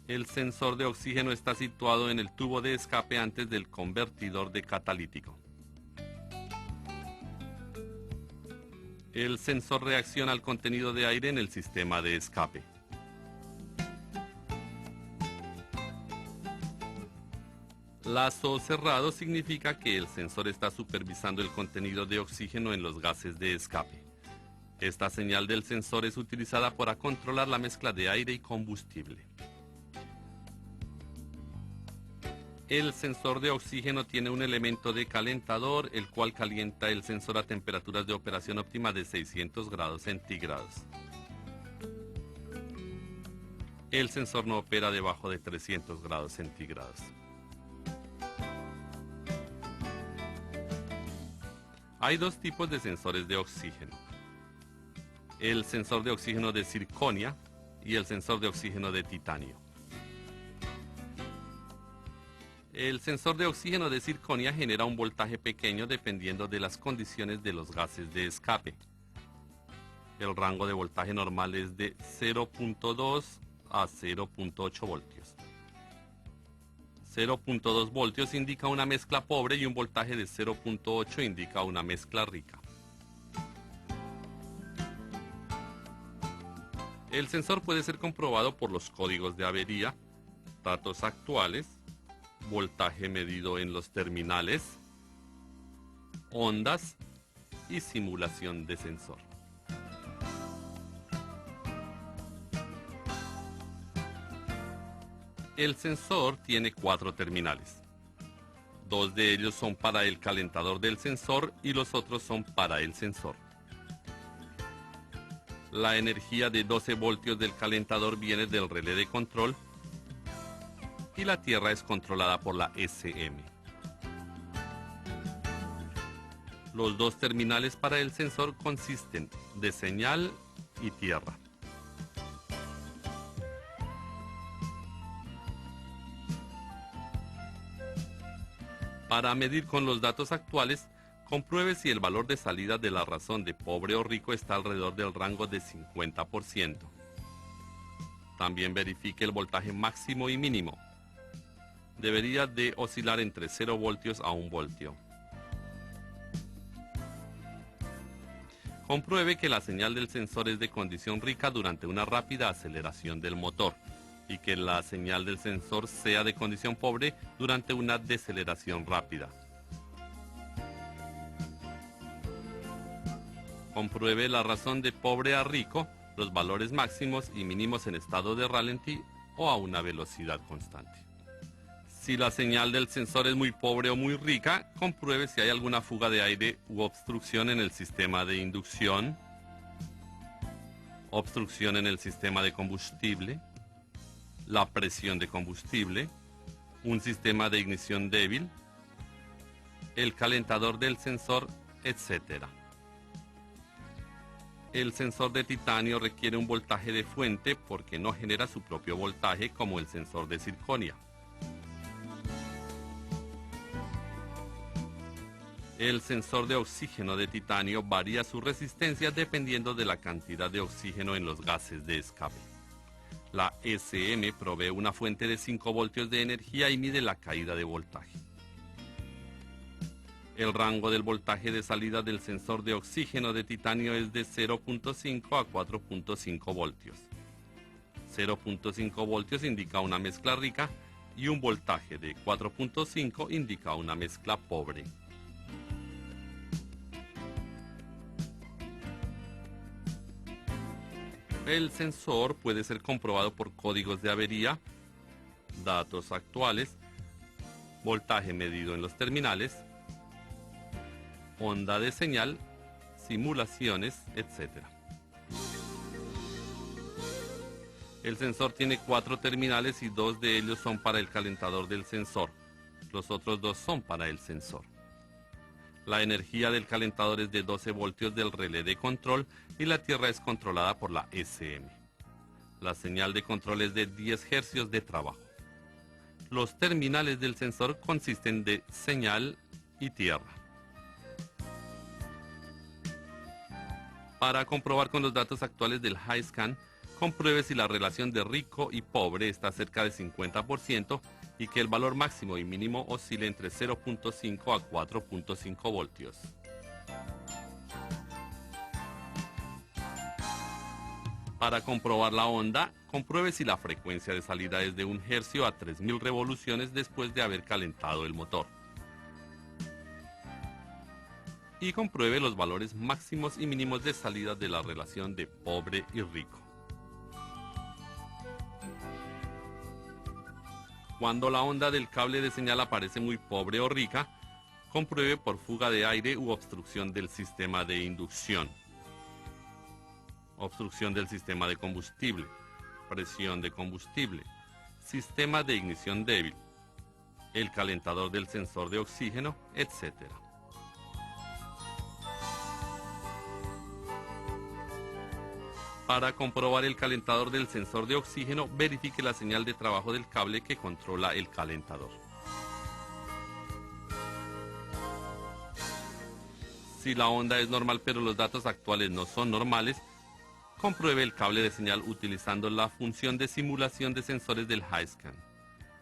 El sensor de oxígeno está situado en el tubo de escape antes del convertidor de catalítico. El sensor reacciona al contenido de aire en el sistema de escape. Lazo cerrado significa que el sensor está supervisando el contenido de oxígeno en los gases de escape. Esta señal del sensor es utilizada para controlar la mezcla de aire y combustible. El sensor de oxígeno tiene un elemento de calentador, el cual calienta el sensor a temperaturas de operación óptima de 600 grados centígrados. El sensor no opera debajo de 300 grados centígrados. Hay dos tipos de sensores de oxígeno: el sensor de oxígeno de circonia y el sensor de oxígeno de titanio. El sensor de oxígeno de circonia genera un voltaje pequeño dependiendo de las condiciones de los gases de escape. El rango de voltaje normal es de 0.2 a 0.8 voltios. 0.2 voltios indica una mezcla pobre y un voltaje de 0.8 indica una mezcla rica. El sensor puede ser comprobado por los códigos de avería, datos actuales, voltaje medido en los terminales, ondas y simulación de sensor. El sensor tiene 4 terminales. 2 de ellos son para el calentador del sensor y los otros son para el sensor. La energía de 12 voltios del calentador viene del relé de control y la tierra es controlada por la SM. Los 2 terminales para el sensor consisten de señal y tierra. Para medir con los datos actuales, compruebe si el valor de salida de la razón de pobre o rico está alrededor del rango de 50%. También verifique el voltaje máximo y mínimo. Debería de oscilar entre 0 voltios a 1 voltio. Compruebe que la señal del sensor es de condición rica durante una rápida aceleración del motor y que la señal del sensor sea de condición pobre durante una deceleración rápida. Compruebe la razón de pobre a rico, los valores máximos y mínimos en estado de ralentí o a una velocidad constante. Si la señal del sensor es muy pobre o muy rica, compruebe si hay alguna fuga de aire u obstrucción en el sistema de inducción, obstrucción en el sistema de combustible, la presión de combustible, un sistema de ignición débil, el calentador del sensor, etc. El sensor de titanio requiere un voltaje de fuente porque no genera su propio voltaje como el sensor de circonia. El sensor de oxígeno de titanio varía su resistencia dependiendo de la cantidad de oxígeno en los gases de escape. La SM provee una fuente de 5 voltios de energía y mide la caída de voltaje. El rango del voltaje de salida del sensor de oxígeno de titanio es de 0.5 a 4.5 voltios. 0.5 voltios indica una mezcla rica y un voltaje de 4.5 indica una mezcla pobre. El sensor puede ser comprobado por códigos de avería, datos actuales, voltaje medido en los terminales, onda de señal, simulaciones, etc. El sensor tiene 4 terminales y 2 de ellos son para el calentador del sensor. Los otros 2 son para el sensor. La energía del calentador es de 12 voltios del relé de control y la tierra es controlada por la SM. La señal de control es de 10 Hz de trabajo. Los terminales del sensor consisten de señal y tierra. Para comprobar con los datos actuales del HiScan, Compruebe si la relación de rico y pobre está cerca de 50% y que el valor máximo y mínimo oscile entre 0.5 a 4.5 voltios. Para comprobar la onda, compruebe si la frecuencia de salida es de 1 hercio a 3000 revoluciones después de haber calentado el motor. Y compruebe los valores máximos y mínimos de salida de la relación de pobre y rico. Cuando la onda del cable de señal aparece muy pobre o rica, compruebe por fuga de aire u obstrucción del sistema de inducción, obstrucción del sistema de combustible, presión de combustible, sistema de ignición débil, el calentador del sensor de oxígeno, etc. Para comprobar el calentador del sensor de oxígeno, verifique la señal de trabajo del cable que controla el calentador. Si la onda es normal pero los datos actuales no son normales, compruebe el cable de señal utilizando la función de simulación de sensores del HiScan.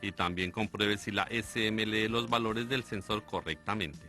Y también compruebe si la SM lee los valores del sensor correctamente.